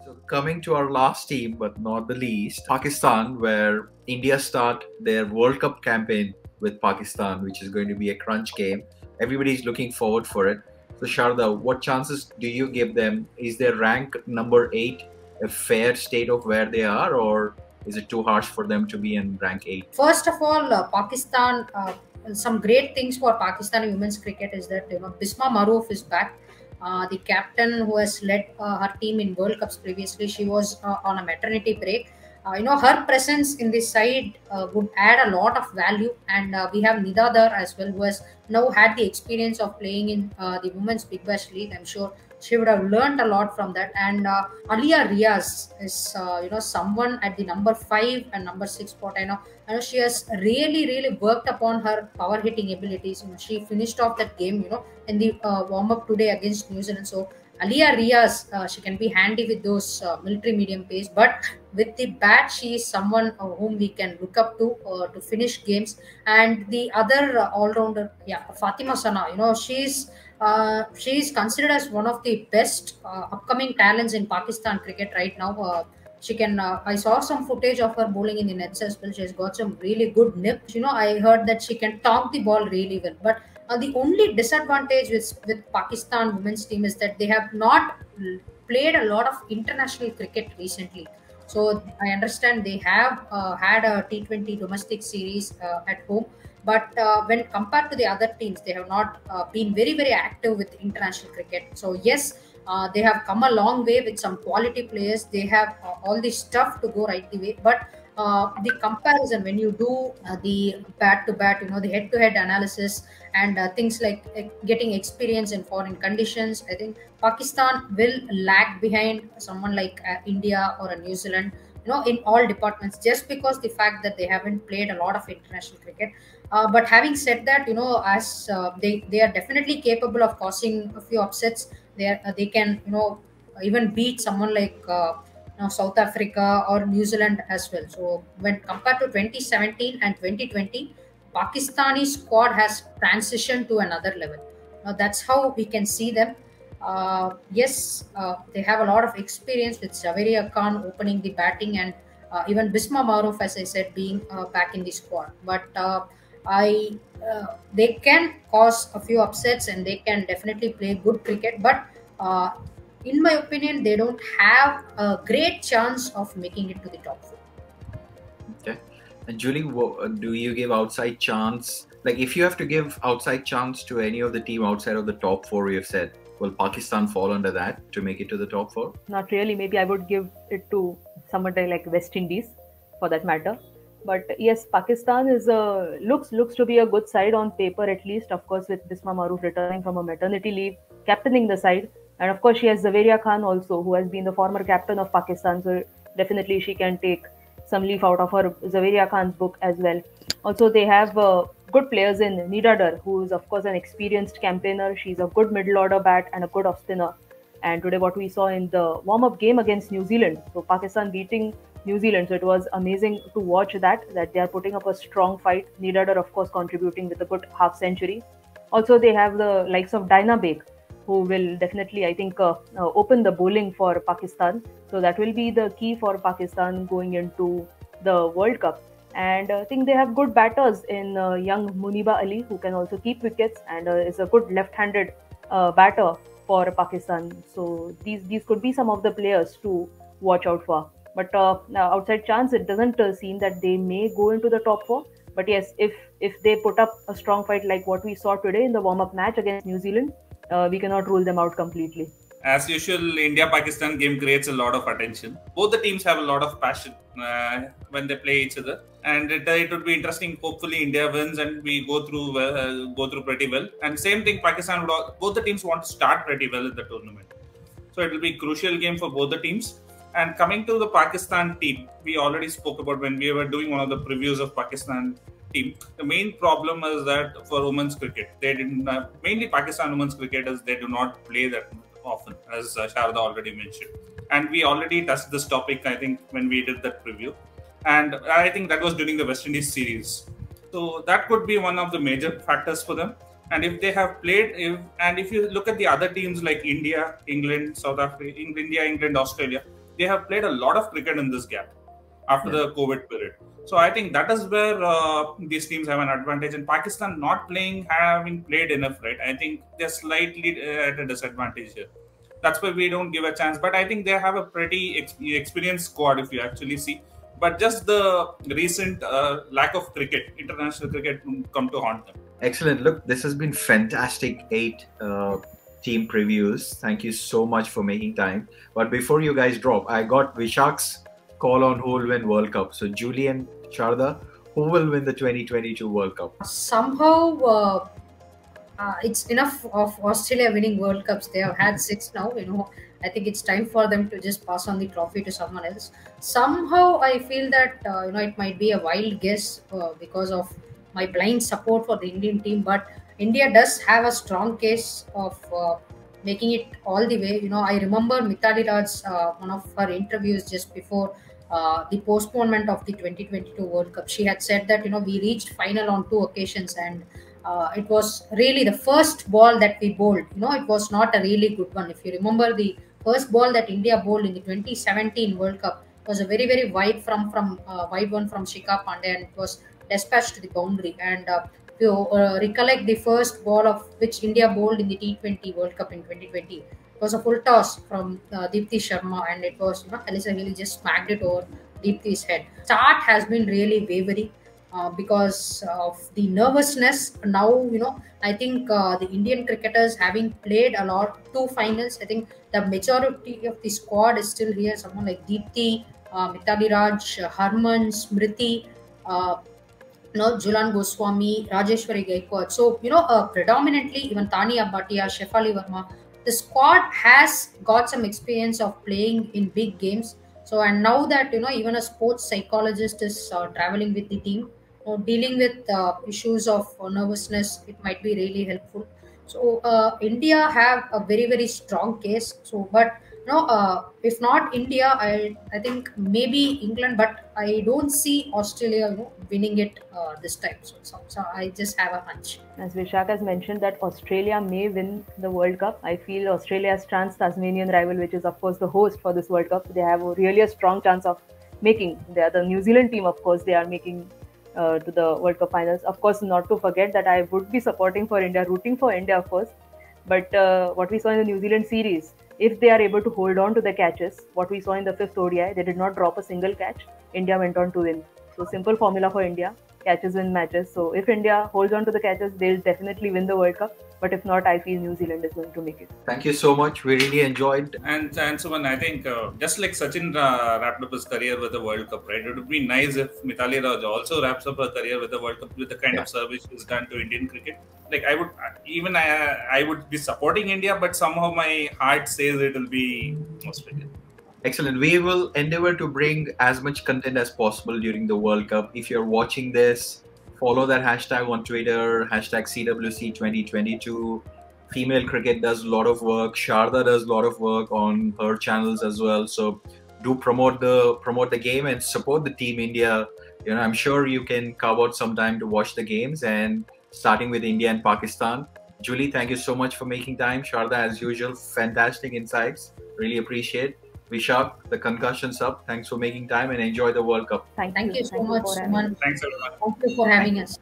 So coming to our last team, but not the least, Pakistan, where India start their World Cup campaign with Pakistan, which is going to be a crunch game. Everybody's looking forward for it. So Sharadha, what chances do you give them? Is their rank number 8 a fair state of where they are, or is it too harsh for them to be in rank 8? First of all, Pakistan. Some great things for Pakistani women's cricket is that Bisma Maroof is back. The captain who has led her team in World Cups previously, she was on a maternity break. Her presence in this side would add a lot of value, and we have Nida Dar as well, who has now had the experience of playing in the Women's Big Bash League. I'm sure she would have learned a lot from that. And Alia Riaz is, someone at the number 5 and number 6 spot. I know she has really worked upon her power hitting abilities. She finished off that game, in the warm up today against New Zealand. So Alia Riaz, she can be handy with those military medium pace, but with the bat, she is someone whom we can look up to finish games. And the other all-rounder, Fatima Sana, she's considered as one of the best upcoming talents in Pakistan cricket right now. She can. I saw some footage of her bowling in the nets as well. She's got some really good nips. I heard that she can tonk the ball really well. But the only disadvantage with Pakistan women's team is that they have not played a lot of international cricket recently. So I understand they have had a T20 domestic series at home, but when compared to the other teams, they have not been very active with international cricket. So yes, they have come a long way with some quality players. They have all the stuff to go right the way, but the comparison when you do the bat to bat, the head to head analysis and things like getting experience in foreign conditions, I think Pakistan will lag behind someone like India or a New Zealand, in all departments, just because the fact that they haven't played a lot of international cricket. But having said that, as they are definitely capable of causing a few upsets. They can even beat someone like South Africa or New Zealand as well. So when compared to 2017 and 2020, Pakistani squad has transitioned to another level. Now that's how we can see them. Yes, they have a lot of experience with Zaveria Khan opening the batting, and even Bisma Maroof, as I said, being back in the squad. But they can cause a few upsets and they can definitely play good cricket. But in my opinion, they don't have a great chance of making it to the top 4. Okay. And Julie, do you give outside chance? Like, if you have to give outside chance to any of the team outside of the top 4, you've said, will Pakistan fall under that to make it to the top 4? Not really. Maybe I would give it to someone like West Indies, for that matter. But yes, Pakistan is looks to be a good side on paper, at least. Of course, with Bisma Maroof returning from a maternity leave, captaining the side. And of course, she has Zaveria Khan also, who has been the former captain of Pakistan. So definitely she can take some leaf out of her Zaveria Khan's book as well. Also, they have good players in Nida Dar, who is of course an experienced campaigner. She's a good middle order bat and a good off spinner. And today what we saw in the warm-up game against New Zealand, so Pakistan beating New Zealand, so it was amazing to watch that they are putting up a strong fight. Nida Dar, of course, contributing with a good half century. Also, they have the likes of Dina Baig, who will definitely, I think, open the bowling for Pakistan. So that will be the key for Pakistan going into the World Cup. And I think they have good batters in young Muniba Ali, who can also keep wickets and is a good left-handed batter for Pakistan. So these could be some of the players to watch out for. But outside chance, it doesn't seem that they may go into the top 4. But yes, if they put up a strong fight like what we saw today in the warm-up match against New Zealand, we cannot rule them out completely. As usual, India-Pakistan game creates a lot of attention. Both the teams have a lot of passion when they play each other, and it would be interesting. Hopefully, India wins and we go through pretty well. And same thing, Pakistan both the teams want to start pretty well in the tournament, so it will be a crucial game for both the teams. And coming to the Pakistan team, we already spoke about when we were doing one of the previews of Pakistan team. The main problem is that for women's cricket, they didn't mainly Pakistan women's cricket is they do not play that often, as Sharadha already mentioned. And we already touched this topic, I think, when we did that preview. And I think that was during the West Indies series. So that could be one of the major factors for them. And if they have played, if you look at the other teams like India, England, South Africa, India, England, Australia, they have played a lot of cricket in this gap after the COVID period. So I think that is where these teams have an advantage. And Pakistan not playing, having played enough, right? I think they're slightly at a disadvantage here. That's why we don't give a chance. But I think they have a pretty experienced squad if you actually see. But just the recent lack of cricket, international cricket, come to haunt them. Excellent. Look, this has been fantastic. 8 team previews. Thank you so much for making time. But before you guys drop, I got Vishak's call on who will win World Cup. So Julie and Sharadha, who will win the 2022 World Cup? Somehow it's enough of Australia winning World Cups. They have had 6 now. I think it's time for them to just pass on the trophy to someone else. Somehow I feel that it might be a wild guess because of my blind support for the Indian team, but India does have a strong case of making it all the way. I remember Mithali Raj's one of her interviews just before the postponement of the 2022 World Cup. She had said that we reached final on 2 occasions, and it was really the first ball that we bowled. It was not a really good one. If you remember, the first ball that India bowled in the 2017 World Cup was a very, very wide wide one from Shikha Pandey, and it was dispatched to the boundary. And if you recollect the first ball of which India bowled in the T20 World Cup in 2020, it was a full toss from Deepti Sharma, and it was Alyssa Healy just smacked it over Deepti's head. Start has been really wavering because of the nervousness. Now I think the Indian cricketers, having played a lot 2 finals, I think the majority of the squad is still here. Someone like Deepti, Mithali Raj, Harman, Smriti, Julan Goswami, Rajeshwari Gaikwad. So predominantly even Tania Bhatia, Shefali Verma, the squad has got some experience of playing in big games. So, and now that even a sports psychologist is traveling with the team, dealing with issues of nervousness, it might be really helpful. So India have a very, very strong case. So, but if not India, I think maybe England, but I don't see Australia winning it this time. So I just have a hunch. As Vishak has mentioned that Australia may win the World Cup, I feel Australia's trans-Tasmanian rival, which is of course the host for this World Cup, they have really a strong chance of making. They are the New Zealand team, of course, they are making to the World Cup finals. Of course, not to forget that I would be supporting for India, rooting for India, of course. But what we saw in the New Zealand series, if they are able to hold on to the catches, what we saw in the 5th ODI, they did not drop a single catch. India went on to win. So simple formula for India, catches win matches. So if India holds on to the catches, they'll definitely win the World Cup. But if not, I feel New Zealand is going to make it. Thank you so much. We really enjoyed. And Suman, I think just like Sachin wrapped up his career with the World Cup, right? It would be nice if Mithali Raj also wraps up her career with the World Cup with the kind of service she's done to Indian cricket. Like I would be supporting India, but somehow my heart says it will be Australia. Excellent. We will endeavor to bring as much content as possible during the World Cup. If you're watching this, follow that hashtag on Twitter, hashtag CWC2022. Female cricket does a lot of work. Sharadha does a lot of work on her channels as well. So do promote the game and support the Team India. I'm sure you can carve out some time to watch the games, and starting with India and Pakistan. Julie, thank you so much for making time. Sharadha, as usual, fantastic insights. Really appreciate. Vishak, the concussion's up. Thanks for making time and enjoy the World Cup. Thank you so much, Suman. Thanks everyone. Thank you for having us.